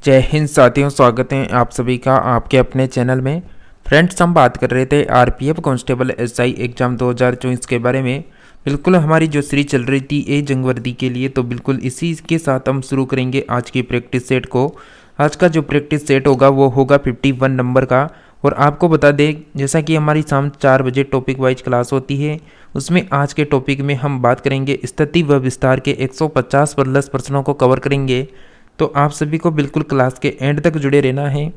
जय हिंद साथियों, स्वागत है आप सभी का आपके अपने चैनल में। फ्रेंड्स, हम बात कर रहे थे आरपीएफ कांस्टेबल एसआई एग्ज़ाम 2024 के बारे में। बिल्कुल हमारी जो सीरीज चल रही थी ए जंग वर्दी के लिए, तो बिल्कुल इसी के साथ हम शुरू करेंगे आज की प्रैक्टिस सेट को। आज का जो प्रैक्टिस सेट होगा वो होगा 51 नंबर का। और आपको बता दें, जैसा कि हमारी शाम 4 बजे टॉपिक वाइज क्लास होती है, उसमें आज के टॉपिक में हम बात करेंगे स्थिति व विस्तार के 150 प्लस प्रश्नों को कवर करेंगे। तो आप सभी को बिल्कुल क्लास के एंड तक जुड़े रहना है।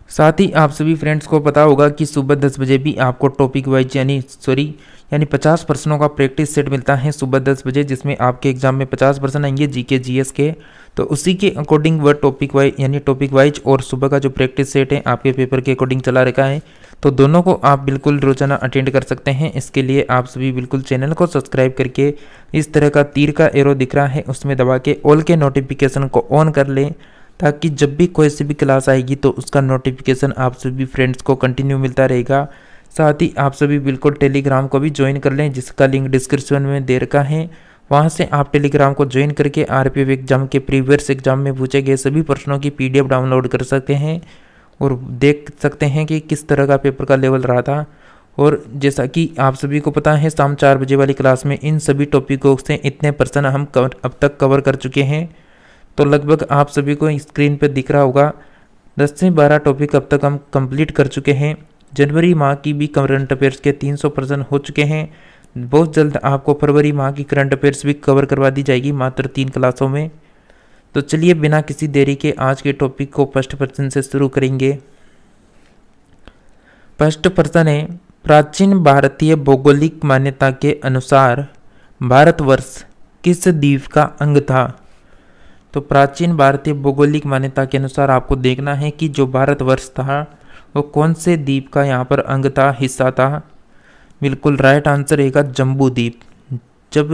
साथ ही आप सभी फ्रेंड्स को पता होगा कि सुबह 10 बजे भी आपको टॉपिक वाइज यानी 50 प्रश्नों का प्रैक्टिस सेट मिलता है सुबह 10 बजे, जिसमें आपके एग्जाम में 50 प्रश्न आएंगे जीके जीएस के। तो उसी के अकॉर्डिंग वह टॉपिक वाइज और सुबह का जो प्रैक्टिस सेट है आपके पेपर के अकॉर्डिंग चला रखा है। तो दोनों को आप बिल्कुल रोजाना अटेंड कर सकते हैं। इसके लिए आप सभी बिल्कुल चैनल को सब्सक्राइब करके इस तरह का तीर का एरो दिख रहा है उसमें दबा के ऑल के नोटिफिकेशन को ऑन कर लें, ताकि जब भी कोई सी भी क्लास आएगी तो उसका नोटिफिकेशन आप सभी फ्रेंड्स को कंटिन्यू मिलता रहेगा। साथ ही आप सभी बिल्कुल टेलीग्राम को भी ज्वाइन कर लें, जिसका लिंक डिस्क्रिप्शन में दे रखा है। वहां से आप टेलीग्राम को ज्वाइन करके आरपीएफ एग्जाम के प्रीवियस एग्जाम में पूछे गए सभी प्रश्नों की पीडीएफ डाउनलोड कर सकते हैं और देख सकते हैं कि किस तरह का पेपर का लेवल रहा था। और जैसा कि आप सभी को पता है, शाम 4 बजे वाली क्लास में इन सभी टॉपिकों से इतने प्रश्न हम अब तक कवर कर चुके हैं। तो लगभग आप सभी को स्क्रीन पर दिख रहा होगा 10 से 12 टॉपिक अब तक हम कंप्लीट कर चुके हैं। जनवरी माह की भी करंट अफेयर्स के 300 प्रश्न हो चुके हैं। बहुत जल्द आपको फरवरी माह की करंट अफेयर्स भी कवर करवा दी जाएगी मात्र 3 क्लासों में। तो चलिए बिना किसी देरी के आज के टॉपिक को फर्स्ट प्रश्न से शुरू करेंगे। फर्स्ट प्रश्न है, प्राचीन भारतीय भौगोलिक मान्यता के अनुसार भारतवर्ष किस द्वीप का अंग था? तो प्राचीन भारतीय भौगोलिक मान्यता के अनुसार आपको देखना है कि जो भारतवर्ष था वो कौन से द्वीप का यहाँ पर अंग था, हिस्सा था। बिल्कुल राइट आंसर रहेगा जम्बू द्वीप। जब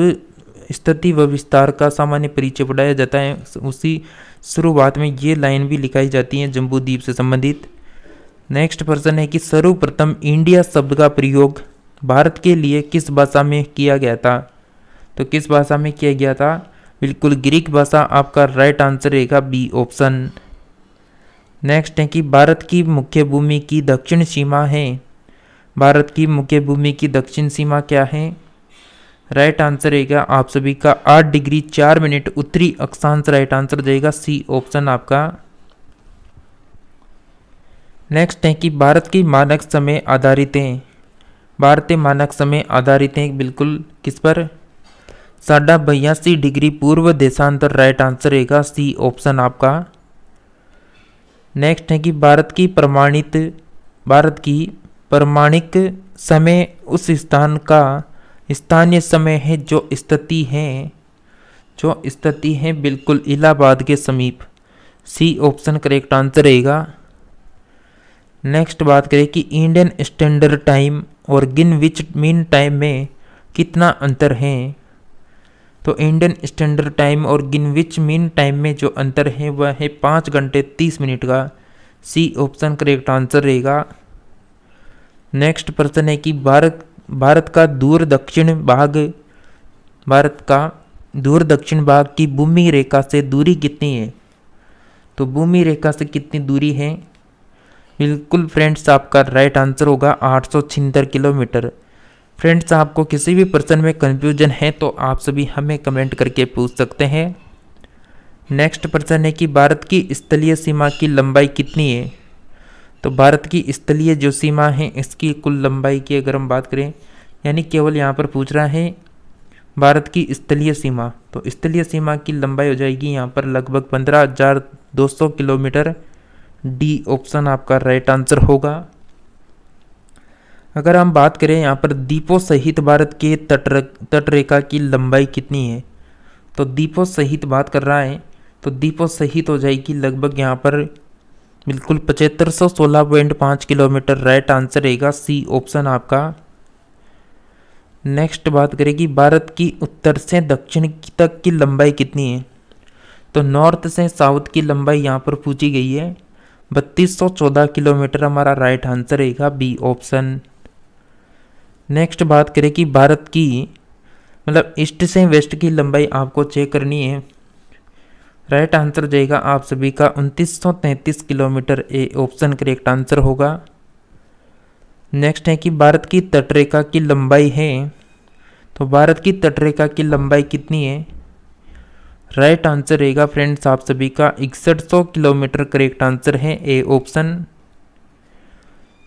स्थिति व विस्तार का सामान्य परिचय पढ़ाया जाता है, उसी शुरुआत में ये लाइन भी लिखाई जाती है जम्बू द्वीप से संबंधित। नेक्स्ट प्रश्न है कि सर्वप्रथम इंडिया शब्द का प्रयोग भारत के लिए किस भाषा में किया गया था? तो किस भाषा में किया गया था? बिल्कुल ग्रीक भाषा आपका राइट आंसर रहेगा बी ऑप्शन। नेक्स्ट है कि भारत की मुख्य भूमि की दक्षिण सीमा है। भारत की मुख्य भूमि की दक्षिण सीमा क्या है? राइट आंसर रहेगा आप सभी का 8 डिग्री 4 मिनट उत्तरी अक्षांश। राइट आंसर रहेगा सी ऑप्शन आपका। नेक्स्ट है कि भारत की मानक समय आधारित है। भारतीय मानक समय आधारित है बिल्कुल किस पर? 82.5 डिग्री पूर्व देशांतर। राइट आंसर रहेगा सी ऑप्शन आपका। नेक्स्ट है कि भारत की प्रमाणिक समय उस स्थान का स्थानीय समय है जो स्थिति है बिल्कुल इलाहाबाद के समीप। सी ऑप्शन करेक्ट आंसर रहेगा। नेक्स्ट बात करें कि इंडियन स्टैंडर्ड टाइम और ग्रीनविच मीन टाइम में कितना अंतर है? तो इंडियन स्टैंडर्ड टाइम और ग्रीनविच मीन टाइम में जो अंतर है वह है 5 घंटे 30 मिनट का। सी ऑप्शन करेक्ट आंसर रहेगा। नेक्स्ट प्रश्न है कि भारत का दूर दक्षिण भाग की भूमि रेखा से दूरी कितनी है? तो भूमि रेखा से कितनी दूरी है? बिल्कुल फ्रेंड्स आपका राइट आंसर होगा 876 किलोमीटर। फ्रेंड्स, आपको किसी भी प्रश्न में कंफ्यूजन है तो आप सभी हमें कमेंट करके पूछ सकते हैं। नेक्स्ट प्रश्न है कि भारत की स्थलीय सीमा की लंबाई कितनी है? तो भारत की स्थलीय जो सीमा है इसकी कुल लंबाई की अगर हम बात करें, यानी केवल यहाँ पर पूछ रहा है भारत की स्थलीय सीमा, तो स्थलीय सीमा की लंबाई हो जाएगी यहाँ पर लगभग 15,200 किलोमीटर। डी ऑप्शन आपका राइट आंसर होगा। अगर हम बात करें यहाँ पर द्वीपों सहित भारत के तटरेखा की लंबाई कितनी है, तो द्वीपों सहित बात कर रहा है तो द्वीपों सहित हो जाएगी लगभग यहाँ पर बिल्कुल 7516.5 किलोमीटर। राइट आंसर रहेगा सी ऑप्शन आपका। नेक्स्ट बात करें कि भारत की उत्तर से दक्षिण तक की लंबाई कितनी है, तो नॉर्थ से साउथ की लंबाई यहाँ पर पूछी गई है 3214 किलोमीटर। हमारा राइट आंसर रहेगा बी ऑप्शन। नेक्स्ट बात करें कि भारत की ईस्ट से वेस्ट की लंबाई आपको चेक करनी है, राइट आंसर हो जाएगा आप सभी का 2933 kilometre, A option correct answer होगा। नेक्स्ट है कि भारत की तटरेखा की लंबाई है, तो भारत की तटरेखा की लंबाई कितनी है? राइट आंसर रहेगा फ्रेंड्स आप सभी का 6100 किलोमीटर करेक्ट आंसर है, ए ऑप्शन।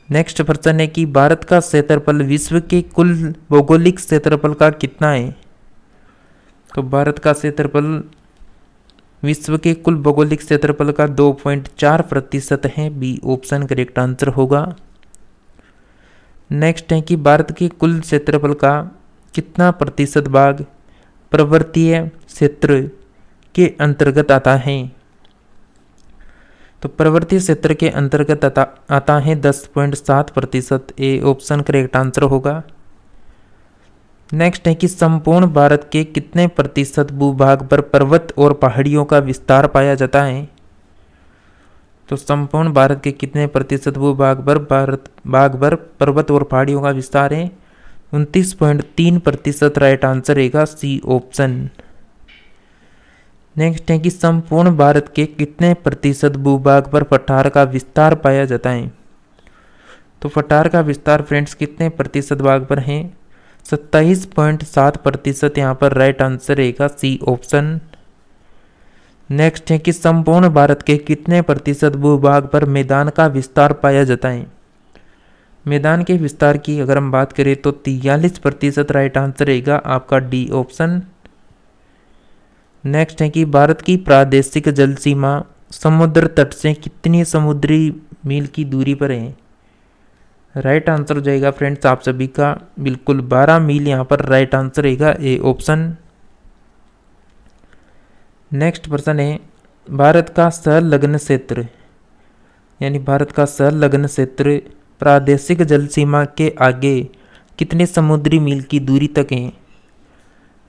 नेक्स्ट प्रश्न है कि भारत का क्षेत्रफल विश्व के कुल भौगोलिक क्षेत्रफल का कितना है? तो भारत का क्षेत्रफल विश्व के कुल भौगोलिक क्षेत्रफल का 2.4% है, बी ऑप्शन करेक्ट आंसर होगा। नेक्स्ट है कि भारत के कुल क्षेत्रफल का कितना प्रतिशत भाग पर्वतीय क्षेत्र के अंतर्गत आता है? तो पर्वतीय क्षेत्र के अंतर्गत आता है 10.7%, ए ऑप्शन करेक्ट आंसर होगा। नेक्स्ट है कि संपूर्ण भारत के कितने प्रतिशत भूभाग पर पर्वत और पहाड़ियों का विस्तार पाया जाता है? तो संपूर्ण भारत के कितने प्रतिशत भूभाग पर पर्वत और पहाड़ियों का विस्तार है? 29.3%, राइट आंसर रहेगा सी ऑप्शन। नेक्स्ट है कि संपूर्ण भारत के कितने प्रतिशत भूभाग पर पठार का विस्तार पाया जाता है? तो पठार का विस्तार फ्रेंड्स कितने प्रतिशत भाग पर है? 27.7%, यहाँ पर राइट आंसर रहेगा सी ऑप्शन। नेक्स्ट है कि संपूर्ण भारत के कितने प्रतिशत भूभाग पर मैदान का विस्तार पाया जाता है? मैदान के विस्तार की अगर हम बात करें तो 43%, राइट आंसर रहेगा आपका डी ऑप्शन। नेक्स्ट है कि भारत की प्रादेशिक जल सीमा समुद्र तट से कितनी समुद्री मील की दूरी पर है? राइट आंसर हो जाएगा फ्रेंड्स आप सभी का बिल्कुल 12 मील, यहाँ पर राइट आंसर रहेगा ए ऑप्शन। नेक्स्ट प्रश्न है भारत का संलग्न क्षेत्र, यानी भारत का संलग्न क्षेत्र प्रादेशिक जल सीमा के आगे कितने समुद्री मील की दूरी तक है?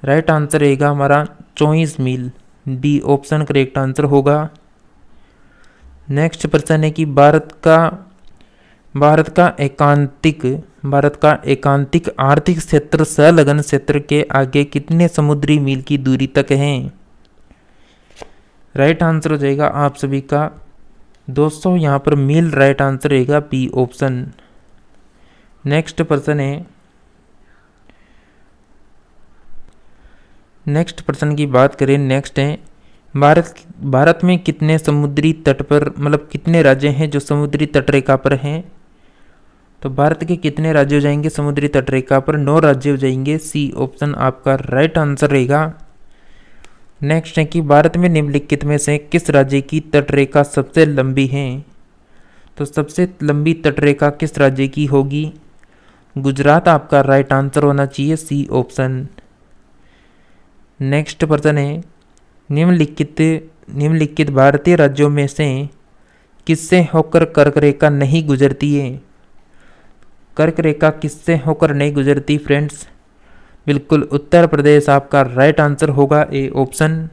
राइट आंसर रहेगा हमारा 24 मील, बी ऑप्शन करेक्ट आंसर होगा। नेक्स्ट प्रश्न है कि भारत का एकांतिक आर्थिक क्षेत्र संलग्न क्षेत्र के आगे कितने समुद्री मील की दूरी तक है? राइट आंसर हो जाएगा आप सभी का 200 यहाँ पर मील, राइट आंसर रहेगा बी ऑप्शन। नेक्स्ट प्रश्न है, नेक्स्ट प्रश्न की बात करें, नेक्स्ट है भारत में कितने समुद्री तट पर कितने राज्य हैं जो समुद्री तटरेखा पर हैं? तो भारत के कितने राज्य हो जाएंगे समुद्री तटरेखा पर? 9 राज्य हो जाएंगे, सी ऑप्शन आपका राइट आंसर रहेगा। नेक्स्ट है कि भारत में निम्नलिखित में से किस राज्य की तटरेखा सबसे लंबी है? तो सबसे लंबी तटरेखा किस राज्य की होगी? गुजरात आपका राइट आंसर होना चाहिए, सी ऑप्शन। नेक्स्ट प्रश्न है निम्नलिखित भारतीय राज्यों में से किससे होकर कर्क रेखा नहीं गुजरती है? कर्क रेखा किससे होकर नहीं गुजरती फ्रेंड्स? बिल्कुल उत्तर प्रदेश आपका राइट आंसर होगा, ए ऑप्शन।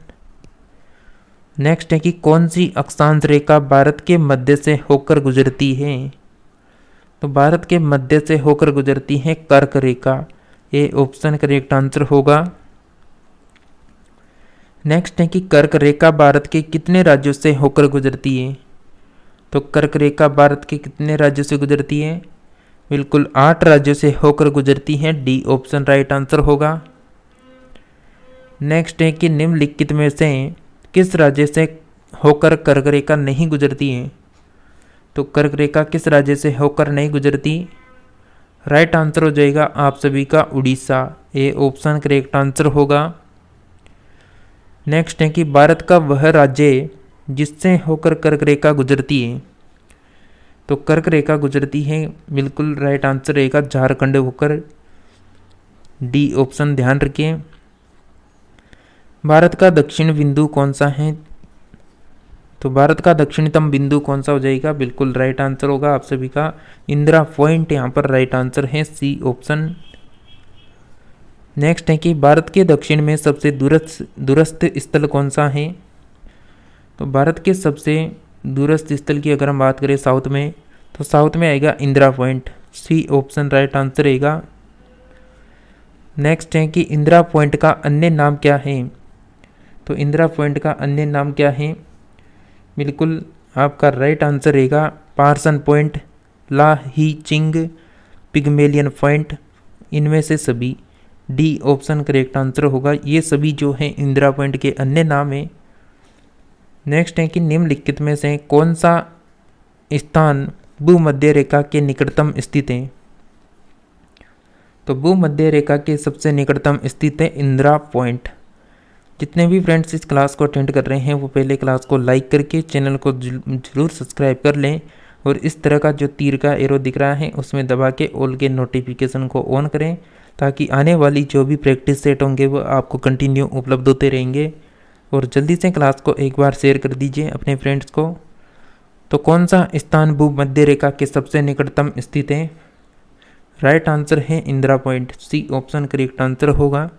नेक्स्ट है कि कौन सी अक्षांश रेखा भारत के मध्य से होकर गुजरती है? तो भारत के मध्य से होकर गुजरती है कर्क रेखा, ए ऑप्शन करेक्ट आंसर होगा। नेक्स्ट है कि कर्क रेखा भारत के कितने राज्यों से होकर गुजरती है? तो कर्क रेखा भारत के कितने राज्यों से गुजरती है? बिल्कुल 8 राज्यों से होकर गुजरती है, डी ऑप्शन राइट आंसर होगा। नेक्स्ट है कि निम्नलिखित में से किस राज्य से होकर कर्क रेखा नहीं गुजरती है? तो कर्क रेखा किस राज्य से होकर नहीं गुजरती? राइट आंसर हो जाएगा आप सभी का Orissa, A option correct answer होगा। नेक्स्ट है कि भारत का वह राज्य जिससे होकर कर्क रेखा गुजरती है? तो कर्क रेखा गुजरती है, बिल्कुल राइट आंसर रहेगा झारखंड होकर, डी ऑप्शन ध्यान रखिए। भारत का दक्षिण बिंदु कौन सा है? तो भारत का दक्षिणतम बिंदु कौन सा हो जाएगा? बिल्कुल राइट आंसर होगा आप सभी का इंदिरा पॉइंट, यहाँ पर राइट आंसर है, सी ऑप्शन। नेक्स्ट है कि भारत के दक्षिण में सबसे दूरस्थ स्थल कौन सा है? तो भारत के सबसे दूरस्थ स्थल की अगर हम बात करें साउथ में, तो साउथ में आएगा Indira point, C option right answer रहेगा। नेक्स्ट है कि इंदिरा पॉइंट का अन्य नाम क्या है? तो इंदिरा पॉइंट का अन्य नाम क्या है? बिल्कुल आपका राइट आंसर रहेगा पार्सन पॉइंट, ला ही चिंग, पिग्मेलियन पॉइंट, इनमें से सभी। डी ऑप्शन करेक्ट आंसर होगा। ये सभी जो हैं इंदिरा पॉइंट के अन्य नाम हैं। नेक्स्ट है कि निम्नलिखित में से कौन सा स्थान भूमध्य रेखा के निकटतम स्थित है? तो भूमध्य रेखा के सबसे निकटतम स्थित है इंदिरा पॉइंट। जितने भी फ्रेंड्स इस क्लास को अटेंड कर रहे हैं वो पहले क्लास को लाइक करके चैनल को जरूर सब्सक्राइब कर लें और इस तरह का जो तीर का एरो दिख रहा है उसमें दबा के ऑल के नोटिफिकेशन को ऑन करें, ताकि आने वाली जो भी प्रैक्टिस सेट होंगे वो आपको कंटिन्यू उपलब्ध होते रहेंगे। और जल्दी से क्लास को एक बार शेयर कर दीजिए अपने फ्रेंड्स को। तो कौन सा स्थान भूमध्य रेखा के सबसे निकटतम स्थित है? राइट आंसर है Indira point, C option correct answer होगा।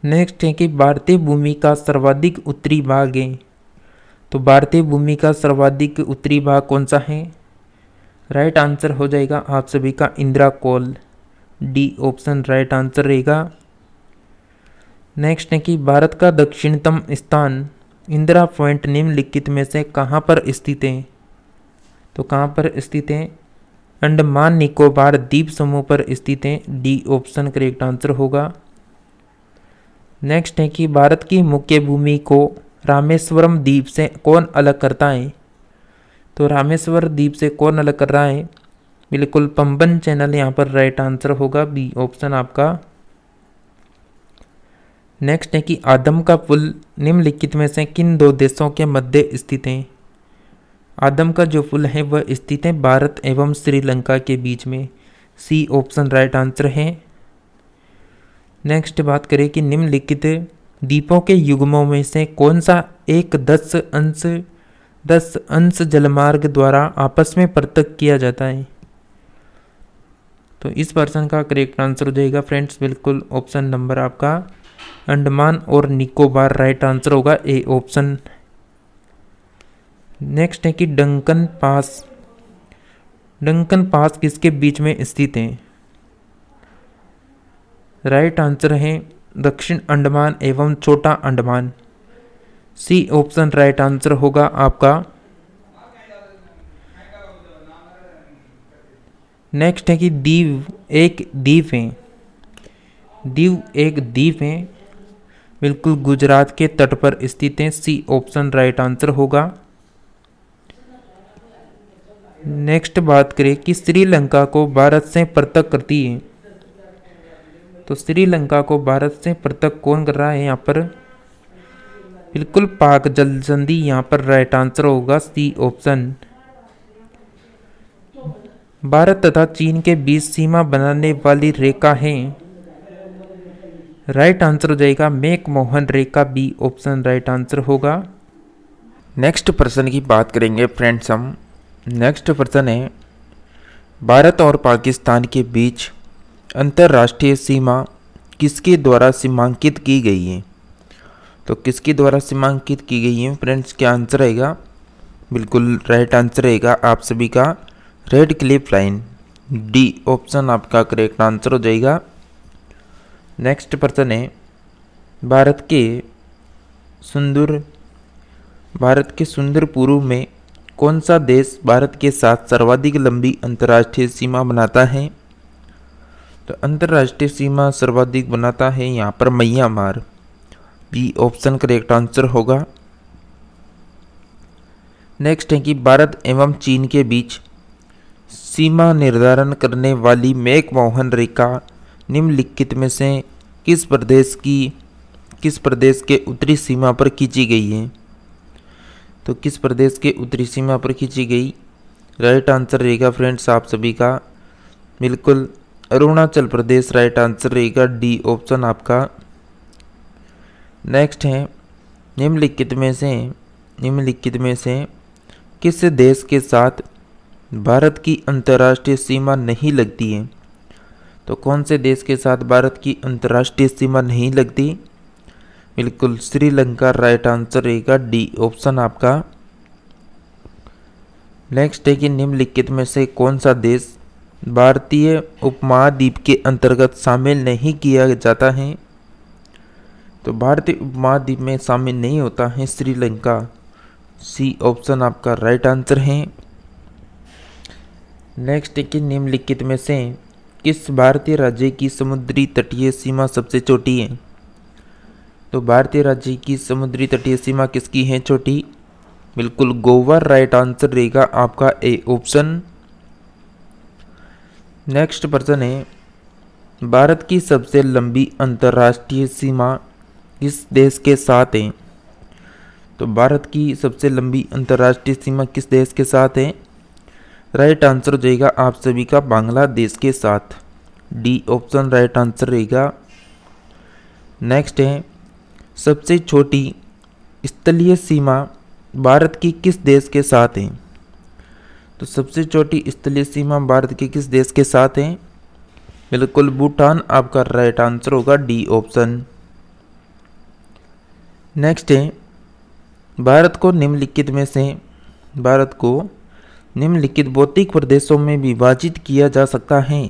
नेक्स्ट है कि भारतीय भूमि का सर्वाधिक उत्तरी भाग है। तो भारतीय भूमि का सर्वाधिक उत्तरी भाग कौन सा है? राइट आंसर हो जाएगा आप सभी का इंदिरा कोल, डी ऑप्शन राइट आंसर रहेगा। नेक्स्ट है कि भारत का दक्षिणतम स्थान इंदिरा पॉइंट निम्नलिखित में से कहाँ पर स्थित है? तो कहाँ पर स्थित है? अंडमान निकोबार द्वीप समूह पर स्थित है, डी ऑप्शन करेक्ट आंसर होगा। नेक्स्ट है कि भारत की मुख्य भूमि को रामेश्वरम द्वीप से कौन अलग करता है? तो रामेश्वर द्वीप से कौन अलग कर रहा है? बिल्कुल पंबन चैनल यहाँ पर राइट आंसर होगा, बी ऑप्शन आपका। नेक्स्ट है कि आदम का पुल निम्नलिखित में से किन दो देशों के मध्य स्थित है? आदम का जो पुल है वह स्थित है भारत एवं श्रीलंका के बीच में, सी ऑप्शन राइट आंसर है। नेक्स्ट बात करें कि निम्नलिखित द्वीपों के युग्मों में से कौन सा एक 10 अंश जलमार्ग द्वारा आपस में पृथक किया जाता है? तो इस पर्सन का करेक्ट आंसर हो जाएगा फ्रेंड्स बिल्कुल ऑप्शन नंबर आपका अंडमान और निकोबार राइट आंसर होगा, ए ऑप्शन। नेक्स्ट है कि डंकन पास किसके बीच में स्थित है? राइट आंसर है दक्षिण अंडमान एवं छोटा Andaman, C option right answer होगा आपका। नेक्स्ट है कि दीव एक द्वीप है। दीव एक द्वीप है, बिल्कुल गुजरात के तट पर स्थित है, सी ऑप्शन राइट आंसर होगा। नेक्स्ट बात करें कि श्रीलंका को भारत से पृथक करती है। तो श्रीलंका को भारत से पृथक कौन कर रहा है यहाँ पर? बिल्कुल पाक जल संधि यहाँ पर राइट आंसर होगा, सी ऑप्शन। भारत तथा चीन के बीच सीमा बनाने वाली रेखा है। राइट आंसर हो जाएगा मैकमोहन रेखा, बी ऑप्शन राइट आंसर होगा। नेक्स्ट पर्सन की बात करेंगे फ्रेंड्स हम। नेक्स्ट पर्सन है भारत और पाकिस्तान के बीच अंतर्राष्ट्रीय सीमा किसके द्वारा सीमांकित की गई है? तो किसके द्वारा सीमांकित की गई है फ्रेंड्स? क्या आंसर रहेगा? बिल्कुल राइट आंसर रहेगा आप सभी का red Cliff line, D option आपका करेक्ट आंसर हो जाएगा। नेक्स्ट पर्सन है भारत के सुंदर पूर्व में कौन सा देश भारत के साथ सर्वाधिक लंबी अंतर्राष्ट्रीय सीमा बनाता है? तो अंतर्राष्ट्रीय सीमा सर्वाधिक बनाता है यहाँ पर Myanmar, B option correct answer होगा। नेक्स्ट है कि भारत एवं चीन के बीच सीमा निर्धारण करने वाली मैकमोहन रेखा निम्नलिखित में से किस प्रदेश के उत्तरी सीमा पर खींची गई है? तो किस प्रदेश के उत्तरी सीमा पर खींची गई? राइट आंसर रहेगा फ्रेंड्स आप सभी का बिल्कुल अरुणाचल प्रदेश राइट आंसर रहेगा, डी ऑप्शन आपका। नेक्स्ट है निम्नलिखित में से किस देश के साथ भारत की अंतर्राष्ट्रीय सीमा नहीं लगती है? तो कौन से देश के साथ भारत की अंतर्राष्ट्रीय सीमा नहीं लगती? बिल्कुल श्रीलंका राइट आंसर रहेगा, डी ऑप्शन आपका। नेक्स्ट है कि निम्नलिखित में से कौन सा देश भारतीय उपमहाद्वीप के अंतर्गत शामिल नहीं किया जाता है? तो भारतीय उपमहाद्वीप में शामिल नहीं होता है श्रीलंका। सी ऑप्शन आपका राइट आंसर है। नेक्स्ट है कि निम्नलिखित में से किस भारतीय राज्य की समुद्री तटीय सीमा सबसे छोटी है? तो भारतीय राज्य की समुद्री तटीय सीमा किसकी है छोटी? बिल्कुल गोवा राइट आंसर रहेगा आपका ए ऑप्शन। नेक्स्ट प्रश्न है, भारत की सबसे लंबी अंतर्राष्ट्रीय सीमा किस देश के साथ है? तो भारत की सबसे लंबी अंतर्राष्ट्रीय सीमा किस देश के साथ है? राइट आंसर हो जाएगा आप सभी का बांग्लादेश के साथ। डी ऑप्शन राइट आंसर रहेगा। नेक्स्ट है, सबसे छोटी स्थलीय सीमा भारत की किस देश के साथ है? तो सबसे छोटी स्थलीय सीमा भारत के किस देश के साथ है? बिल्कुल भूटान आपका राइट आंसर होगा डी ऑप्शन। नेक्स्ट है, भारत को निम्नलिखित भौतिक प्रदेशों में विभाजित किया जा सकता है।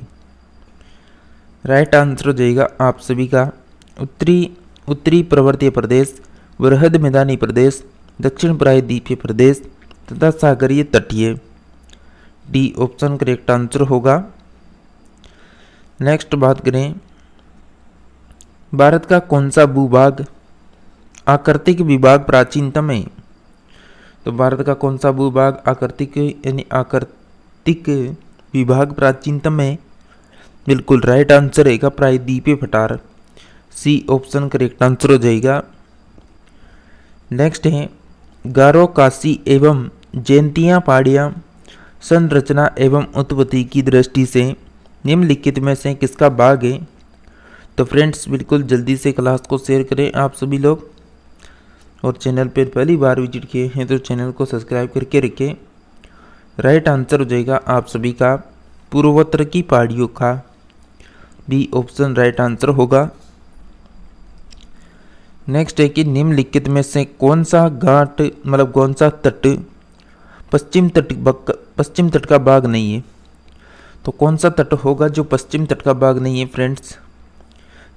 राइट आंसर हो जाएगा आप सभी का उत्तरी पर्वतीय प्रदेश, वृहद मैदानी प्रदेश, दक्षिण प्रायद्वीपीय प्रदेश तथा सागरीय तटीय। डी ऑप्शन करेक्ट आंसर होगा। नेक्स्ट बात करें, भारत का कौन सा भूभाग आकृतिक विभाग प्राचीनतम है? तो भारत का कौन सा भूभाग आकृतिक विभाग प्राचीनतम है? बिल्कुल राइट आंसर रहेगा प्रायद्वीपीय पठार। सी ऑप्शन करेक्ट आंसर हो जाएगा। नेक्स्ट है, गारो काशी एवं जैंतिया पहाड़ियाँ संरचना एवं उत्पत्ति की दृष्टि से निम्नलिखित में से किसका भाग है? तो फ्रेंड्स बिल्कुल जल्दी से क्लास को शेयर करें आप सभी लोग, और चैनल पर पहली बार विजिट किए हैं तो चैनल को सब्सक्राइब करके रखें। राइट आंसर हो जाएगा आप सभी का पूर्वोत्तर की पहाड़ियों का। बी ऑप्शन राइट आंसर होगा। नेक्स्ट है कि निम्नलिखित में से कौन सा तट पश्चिम तट का भाग नहीं है? तो कौन सा तट होगा जो पश्चिम तट का भाग नहीं है फ्रेंड्स?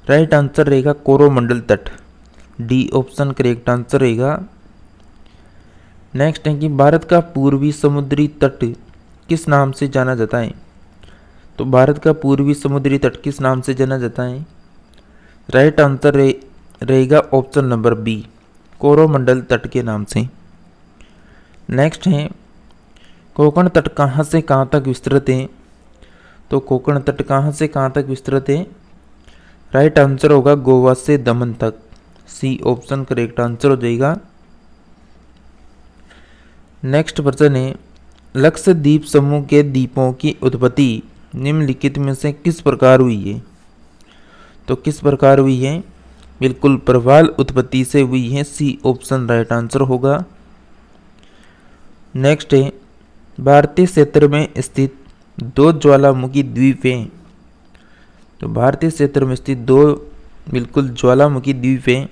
राइट आंसर रहेगा कोरोमंडल तट। डी ऑप्शन करेक्ट आंसर रहेगा। नेक्स्ट है कि भारत का पूर्वी समुद्री तट किस नाम से जाना जाता है? तो भारत का पूर्वी समुद्री तट किस नाम से जाना जाता है? राइट आंसर रहेगा ऑप्शन नंबर बी, कोरोमंडल तट के नाम से। नेक्स्ट है, कोंकण तट कहाँ से कहाँ तक विस्तृत है? तो कोंकण तट कहाँ से कहाँ तक विस्तृत है? राइट आंसर होगा गोवा से दमन तक। सी ऑप्शन करेक्ट आंसर हो जाएगा। नेक्स्ट प्रश्न है, लक्षद्वीप समूह के द्वीपों की उत्पत्ति निम्नलिखित में से किस प्रकार हुई है? तो किस प्रकार हुई है? बिल्कुल प्रवाल उत्पत्ति से हुई है। सी ऑप्शन राइट आंसर होगा। नेक्स्ट है, भारतीय क्षेत्र में स्थित दो ज्वालामुखी द्वीप हैं। तो भारतीय क्षेत्र में स्थित दो बिल्कुल ज्वालामुखी द्वीप हैं,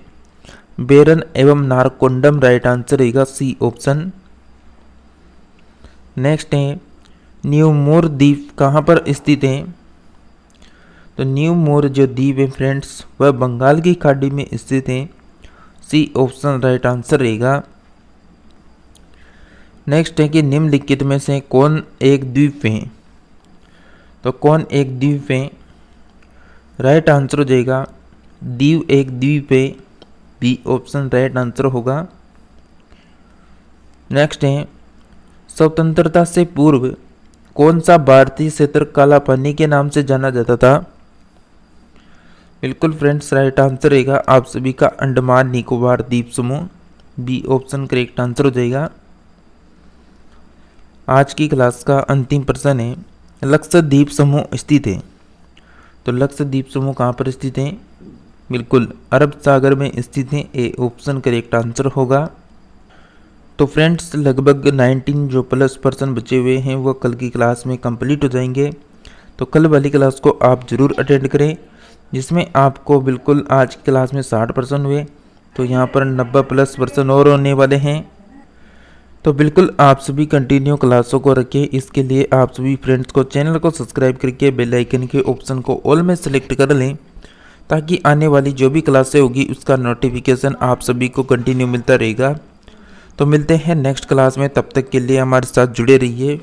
बेरन एवं नारकोंडम। राइट आंसर रहेगा सी ऑप्शन। नेक्स्ट है, न्यू मोर द्वीप कहाँ पर स्थित है? तो न्यू मोर जो द्वीप है फ्रेंड्स वह बंगाल की खाड़ी में स्थित है। सी ऑप्शन राइट आंसर रहेगा। नेक्स्ट है कि निम्नलिखित में से कौन एक द्वीप है? तो कौन एक द्वीप है? राइट आंसर हो जाएगा दीव एक द्वीप है। बी ऑप्शन राइट आंसर होगा। नेक्स्ट है, स्वतंत्रता से पूर्व कौन सा भारतीय क्षेत्र काला पानी के नाम से जाना जाता था? बिल्कुल फ्रेंड्स राइट आंसर रहेगा आप सभी का अंडमान निकोबार द्वीप समूह। बी ऑप्शन करेक्ट आंसर हो जाएगा। आज की क्लास का अंतिम प्रश्न है, लक्षद्वीप समूह स्थित है। तो लक्षद्वीप समूह कहाँ पर स्थित है? बिल्कुल अरब सागर में स्थित है। ए ऑप्शन करेक्ट आंसर होगा। तो फ्रेंड्स लगभग 19 जो प्लस पर्सन बचे हुए हैं वो कल की क्लास में कंप्लीट हो जाएंगे। तो कल वाली क्लास को आप ज़रूर अटेंड करें, जिसमें आपको बिल्कुल आज की क्लास में 60% हुए, तो यहाँ पर 90 प्लस पर्सन और होने वाले हैं। तो बिल्कुल आप सभी कंटिन्यू क्लासों को रखें। इसके लिए आप सभी फ्रेंड्स को चैनल को सब्सक्राइब करके बेल आइकन के ऑप्शन को ऑल में सेलेक्ट कर लें, ताकि आने वाली जो भी क्लासें होगी उसका नोटिफिकेशन आप सभी को कंटिन्यू मिलता रहेगा। तो मिलते हैं नेक्स्ट क्लास में, तब तक के लिए हमारे साथ जुड़े रहिए।